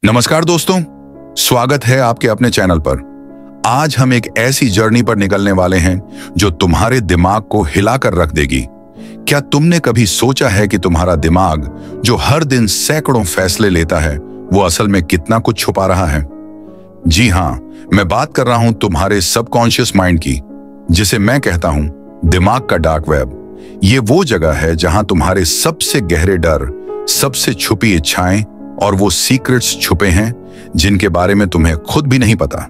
नमस्कार दोस्तों, स्वागत है आपके अपने चैनल पर। आज हम एक ऐसी जर्नी पर निकलने वाले हैं जो तुम्हारे दिमाग को हिलाकर रख देगी। क्या तुमने कभी सोचा है कि तुम्हारा दिमाग जो हर दिन सैकड़ों फैसले लेता है वो असल में कितना कुछ छुपा रहा है? जी हाँ, मैं बात कर रहा हूं तुम्हारे सबकॉन्शियस माइंड की, जिसे मैं कहता हूं दिमाग का डार्क वेब। ये वो जगह है जहां तुम्हारे सबसे गहरे डर, सबसे छुपी इच्छाएं और वो सीक्रेट्स छुपे हैं जिनके बारे में तुम्हें खुद भी नहीं पता।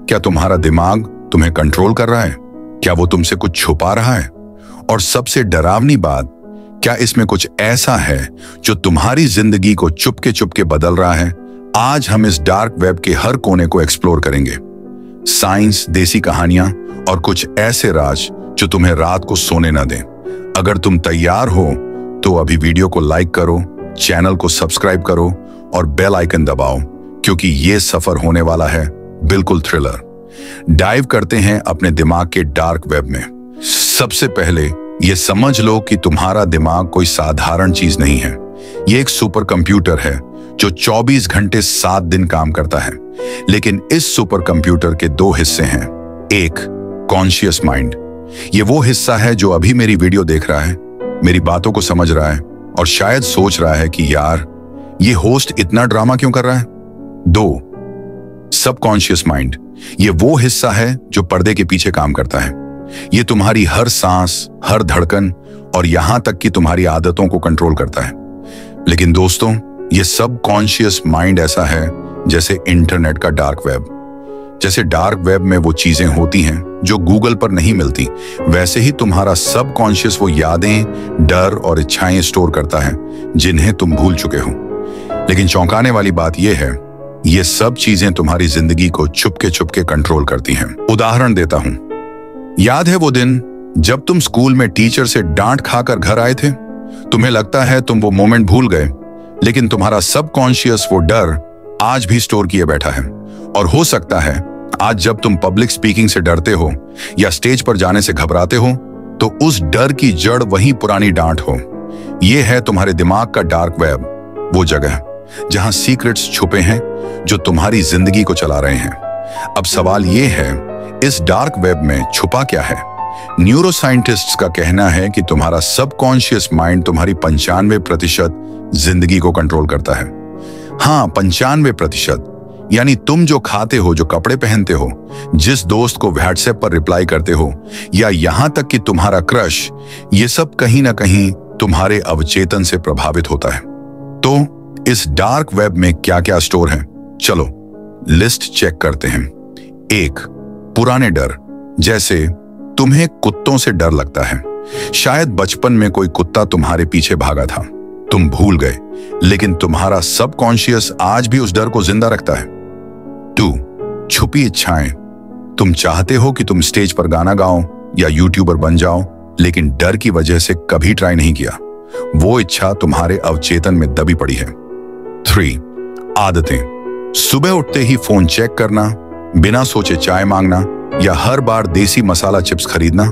क्या तुम्हारा दिमाग तुम्हें कंट्रोल कर रहा है? क्या वो तुमसे कुछ छुपा रहा है? और सबसे डरावनी बात, क्या इसमें कुछ ऐसा है जो तुम्हारी जिंदगी को चुपके बदल रहा है? आज हम इस डार्क वेब के हर कोने को एक्सप्लोर करेंगे। साइंस, देसी कहानियां और कुछ ऐसे राज जो तुम्हें रात को सोने न दें। अगर तुम तैयार हो तो अभी वीडियो को लाइक करो, चैनल को सब्सक्राइब करो और बेल आइकन दबाओ, क्योंकि ये सफर होने वाला है बिल्कुल थ्रिलर। डाइव करते हैं अपने दिमाग के डार्क वेब में। सबसे पहले ये समझ लो कि तुम्हारा दिमाग कोई साधारण चीज नहीं है। ये एक सुपर कंप्यूटर है जो 24 घंटे 7 दिन काम करता है। लेकिन इस सुपर कंप्यूटर के दो हिस्से हैं। एक, कॉन्शियस माइंड। ये वो हिस्सा है जो अभी मेरी वीडियो देख रहा है, मेरी बातों को समझ रहा है और शायद सोच रहा है कि यार, ये होस्ट इतना ड्रामा क्यों कर रहा है। दो, सबकॉन्शियस माइंड। ये वो हिस्सा है जो पर्दे के पीछे काम करता है। ये तुम्हारी हर सांस, हर धड़कन और यहां तक कि तुम्हारी आदतों को कंट्रोल करता है। लेकिन दोस्तों, ये सबकॉन्शियस माइंड ऐसा है जैसे इंटरनेट का डार्क वेब। जैसे डार्क वेब में वो चीजें होती हैं जो गूगल पर नहीं मिलती, वैसे ही तुम्हारा सबकॉन्शियस वो यादें, डर और इच्छाएं स्टोर करता है जिन्हें तुम भूल चुके हो। लेकिन चौंकाने वाली बात यह है, ये सब चीजें तुम्हारी जिंदगी को चुपके कंट्रोल करती हैं। उदाहरण देता हूं। याद है वो दिन जब तुम स्कूल में टीचर से डांट खाकर घर आए थे? तुम्हें लगता है तुम वो मोमेंट भूल गए, लेकिन तुम्हारा सबकॉन्शियस वो डर आज भी स्टोर किए बैठा है। और हो सकता है आज जब तुम पब्लिक स्पीकिंग से डरते हो या स्टेज पर जाने से घबराते हो, तो उस डर की जड़ वही पुरानी डांट हो। यह है तुम्हारे दिमाग का डार्क वेब, वो जगह जहां सीक्रेट्स छुपे हैं जो तुम्हारी जिंदगी को चला रहे हैं। अब सवाल यह है, इस डार्क वेब में छुपा क्या है? न्यूरोसाइंटिस्ट्स का कहना है कि तुम्हारा सबकॉन्शियस माइंड तुम्हारी 95% जिंदगी को कंट्रोल करता है। हाँ, 95%। यानी तुम जो खाते हो, जो कपड़े पहनते हो, जिस दोस्त को व्हाट्सएप पर रिप्लाई करते हो, या यहां तक कि तुम्हारा क्रश, ये सब कहीं ना कहीं तुम्हारे अवचेतन से प्रभावित होता है। तो इस डार्क वेब में क्या क्या स्टोर है, चलो लिस्ट चेक करते हैं। एक, पुराने डर। जैसे तुम्हें कुत्तों से डर लगता है। शायद बचपन में कोई कुत्ता तुम्हारे पीछे भागा था, तुम भूल गए, लेकिन तुम्हारा सबकॉन्शियस आज भी उस डर को जिंदा रखता है। 2, छुपी इच्छाएं। तुम चाहते हो कि तुम स्टेज पर गाना गाओ या यूट्यूबर बन जाओ, लेकिन डर की वजह से कभी ट्राई नहीं किया। वो इच्छा तुम्हारे अवचेतन में दबी पड़ी है। 3, आदतें। सुबह उठते ही फोन चेक करना, बिना सोचे चाय मांगना या हर बार देसी मसाला चिप्स खरीदना,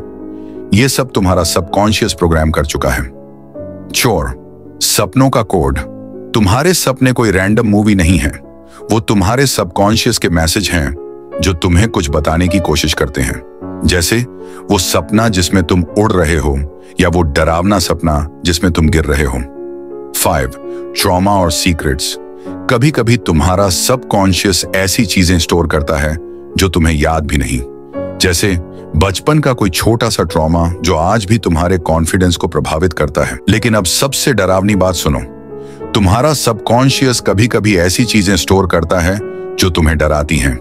ये सब तुम्हारा सबकॉन्शियस प्रोग्राम कर चुका है। 4, सपनों का कोड। तुम्हारे सपने कोई रैंडम मूवी नहीं है, वो तुम्हारे सबकॉन्शियस के मैसेज हैं जो तुम्हें कुछ बताने की कोशिश करते हैं। जैसे वो सपना जिसमें तुम उड़ रहे हो या वो डरावना सपना जिसमें तुम गिर रहे हो। 5, ट्रॉमा और सीक्रेट्स। कभी कभी तुम्हारा सबकॉन्शियस ऐसी चीजें स्टोर करता है जो तुम्हें याद भी नहीं। जैसे बचपन का कोई छोटा सा ट्रॉमा जो आज भी तुम्हारे कॉन्फिडेंस को प्रभावित करता है। लेकिन अब सबसे डरावनी बात सुनो, तुम्हारा सबकॉन्शियस कभी कभी ऐसी चीजें स्टोर करता है जो तुम्हें डराती हैं।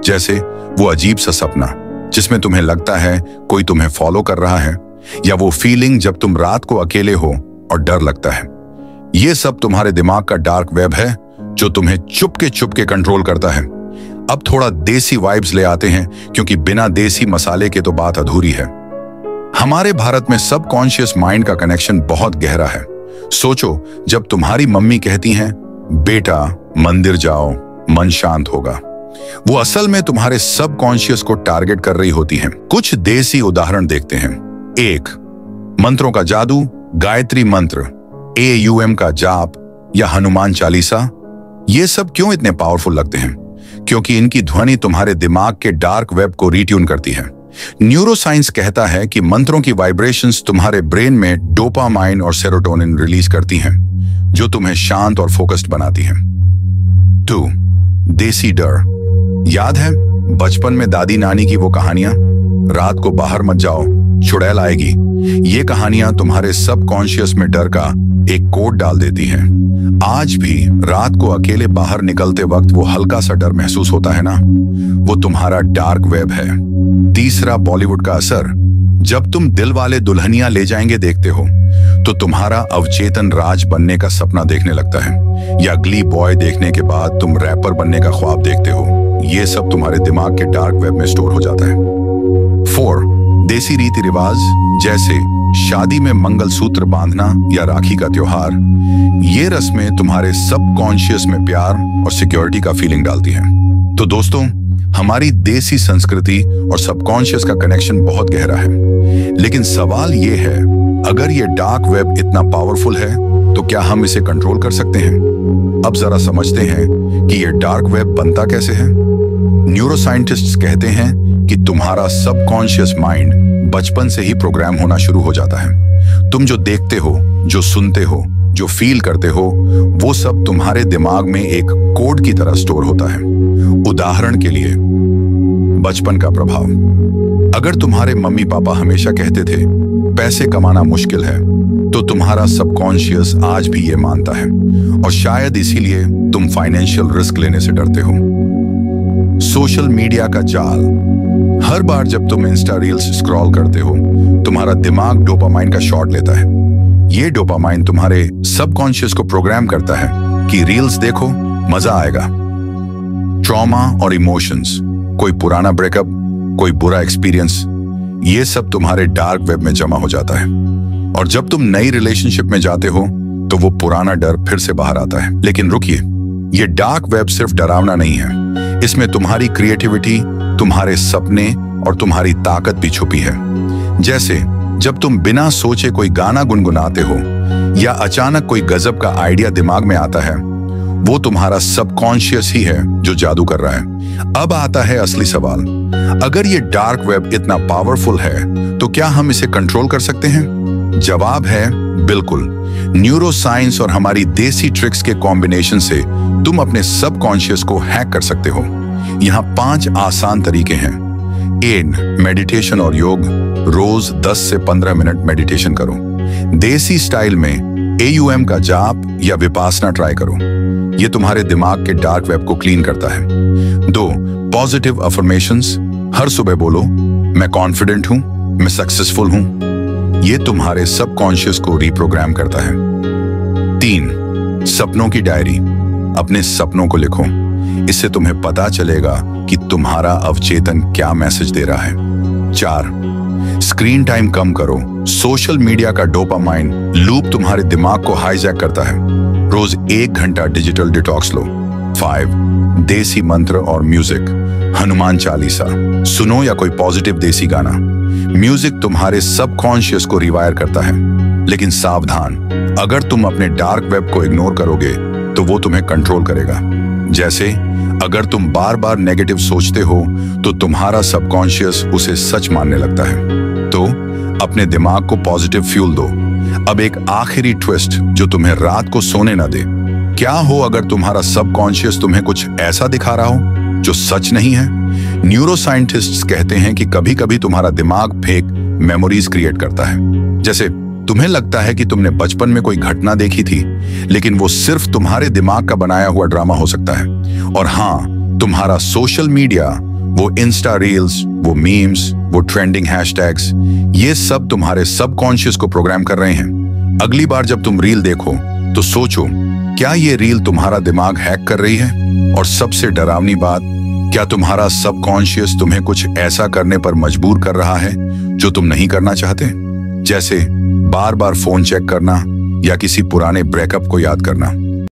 जैसे वो अजीब सा सपना जिसमें तुम्हें लगता है कोई तुम्हें फॉलो कर रहा है, या वो फीलिंग जब तुम रात को अकेले हो और डर लगता है। ये सब तुम्हारे दिमाग का डार्क वेब है जो तुम्हें चुपके कंट्रोल करता है। अब थोड़ा देसी वाइब्स ले आते हैं, क्योंकि बिना देसी मसाले के तो बात अधूरी है। हमारे भारत में सबकॉन्शियस माइंड का कनेक्शन बहुत गहरा है। सोचो, जब तुम्हारी मम्मी कहती हैं, बेटा मंदिर जाओ, मन शांत होगा, वो असल में तुम्हारे सबकॉन्शियस को टारगेट कर रही होती हैं। कुछ देसी उदाहरण देखते हैं। 1, मंत्रों का जादू, गायत्री मंत्र, AUM का जाप या हनुमान चालीसा। ये सब क्यों इतने पावरफुल लगते हैं? क्योंकि इनकी ध्वनि तुम्हारे दिमाग के डार्क वेब को रीट्यून करती है। न्यूरोसाइंस कहता है कि मंत्रों की वाइब्रेशंस तुम्हारे ब्रेन में डोपामाइन और सेरोटोनिन रिलीज करती हैं, जो तुम्हें शांत और फोकस्ड बनाती हैं। 2. देसी डर। याद है बचपन में दादी नानी की वो कहानियां, रात को बाहर मत जाओ, चुड़ैल आएगी। ये कहानियां तुम्हारे सबकॉन्शियस में डर का एक कोड डाल देती हैं। आज भी रात को अकेले बाहर निकलते वक्त वो हल्का सा डर महसूस होता है ना, वो तुम्हारा डार्क वेब है। 3. बॉलीवुड का असर। जब तुम दिल वाले दुल्हनिया ले जाएंगे देखते हो तो तुम्हारा अवचेतन राज बनने का सपना देखने लगता है, या गली बॉय देखने के बाद तुम रैपर बनने का ख्वाब देखते हो। ये सब तुम्हारे दिमाग के डार्क वेब में स्टोर हो जाता है। 4. देसी रीति रिवाज, जैसे शादी में मंगलसूत्र बांधना या राखी का त्योहार। ये रस्में तुम्हारे सबकॉन्शियस में प्यार और सिक्योरिटी का फीलिंग डालती हैं। तो दोस्तों, हमारी देसी संस्कृति और सबकॉन्शियस का कनेक्शन बहुत गहरा है। लेकिन सवाल ये है, अगर ये डार्क वेब इतना पावरफुल है तो क्या हम इसे कंट्रोल कर सकते हैं? अब जरा समझते हैं कि ये डार्क वेब बनता कैसे है। न्यूरोसाइंटिस्ट्स कहते हैं कि तुम्हारा सबकॉन्शियस माइंड बचपन से ही प्रोग्राम होना शुरू हो जाता है। तुम जो देखते हो, जो सुनते हो, जो फील करते हो, वो सब तुम्हारे दिमाग में एक कोड की तरह स्टोर होता है। उदाहरण के लिए, बचपन का प्रभाव। अगर तुम्हारे मम्मी पापा हमेशा कहते थे पैसे कमाना मुश्किल है, तो तुम्हारा सबकॉन्शियस आज भी ये मानता है, और शायद इसीलिए तुम फाइनेंशियल रिस्क लेने से डरते हो। सोशल मीडिया का जाल। हर बार जब तुम इंस्टा रील्स स्क्रॉल करते हो, तुम्हारा दिमाग डोपामाइन का शॉट लेता है। ये डोपामाइन तुम्हारे सबकॉन्शियस को प्रोग्राम करता है कि रील्स देखो, मजा आएगा। ट्रॉमा और इमोशंस, कोई पुराना ब्रेकअप, कोई बुरा एक्सपीरियंस, ये सब तुम्हारे डार्क वेब में जमा हो जाता है, और जब तुम नई रिलेशनशिप में जाते हो तो वो पुराना डर फिर से बाहर आता है। लेकिन रुकिए, ये डार्क वेब सिर्फ डरावना नहीं है, इसमें तुम्हारी क्रिएटिविटी, तुम्हारे सपने और तुम्हारी ताकत भी छुपी है। जैसे जब तुम बिना सोचे कोई गाना गुनगुनाते हो या अचानक कोई गजब का आइडिया दिमाग में आता है, वो तुम्हारा सबकॉन्शियस ही है जो जादू कर रहा है। अब आता है असली सवाल, अगर ये डार्क वेब इतना पावरफुल है तो क्या हम इसे कंट्रोल कर सकते हैं? जवाब है बिल्कुल। न्यूरोसाइंस और हमारी देसी ट्रिक्स के कॉम्बिनेशन से तुम अपने सबकॉन्शियस को हैक कर सकते हो। यहाँ 5 आसान तरीके हैं। 1. मेडिटेशन और योग। रोज 10 से 15 मिनट मेडिटेशन करो। देसी स्टाइल में AUM का जाप या विपासना ट्राई करो। ये तुम्हारे दिमाग के डार्क वेब को क्लीन करता है। 2. Positive affirmations. हर सुबह बोलो, मैं कॉन्फिडेंट हूं, मैं सक्सेसफुल हूं। ये तुम्हारे सबकॉन्शियस को रीप्रोग्राम करता है। 3. सपनों की डायरी। अपने सपनों को लिखो, इससे तुम्हें पता चलेगा कि तुम्हारा अवचेतन क्या मैसेज दे रहा है। 4. स्क्रीन टाइम कम करो। सोशल मीडिया का डोपामाइन लूप तुम्हारे दिमाग को हाईजैक करता है। रोज 1 घंटा डिजिटल डिटॉक्स लो। 5. देसी मंत्र और म्यूजिक। हनुमान चालीसा सुनो या कोई पॉजिटिव देसी गाना। म्यूजिक तुम्हारे सबकॉन्शियस को रिवायर करता है। लेकिन सावधान, अगर तुम अपने डार्क वेब को इग्नोर करोगे तो वो तुम्हें कंट्रोल करेगा। जैसे अगर तुम बार बार नेगेटिव सोचते हो तो तुम्हारा सबकॉन्शियस उसे सच मानने लगता है। तो अपने दिमाग को पॉजिटिव फ्यूल दो। अब एक आखिरी ट्विस्ट जो तुम्हें रात को सोने न दे। क्या हो अगर तुम्हारा सबकॉन्शियस तुम्हें कुछ ऐसा दिखा रहा हो जो सच नहीं है? न्यूरोसाइंटिस्ट्स कहते हैं कि कभी कभी तुम्हारा दिमाग फेक मेमोरीज क्रिएट करता है। जैसे तुम्हें लगता है कि तुमने बचपन में कोई घटना देखी थी, लेकिन वो सिर्फ तुम्हारे दिमाग का बनाया हुआ ड्रामा हो सकता है। और हाँ, तुम्हारा सोशल मीडिया, वो इंस्टा रील्स, वो मीम्स, वो ट्रेंडिंग हैशटैग्स, ये सब तुम्हारे सबकॉन्शियस को प्रोग्राम कर रहे हैं। अगली बार जब तुम रील देखो तो सोचो, क्या ये रील तुम्हारा दिमाग हैक कर रही है? और सबसे डरावनी बात, क्या तुम्हारा सबकॉन्शियस तुम्हें कुछ ऐसा करने पर मजबूर कर रहा है जो तुम नहीं करना चाहते? जैसे बार बार फोन चेक करना या किसी पुराने ब्रेकअप को याद करना।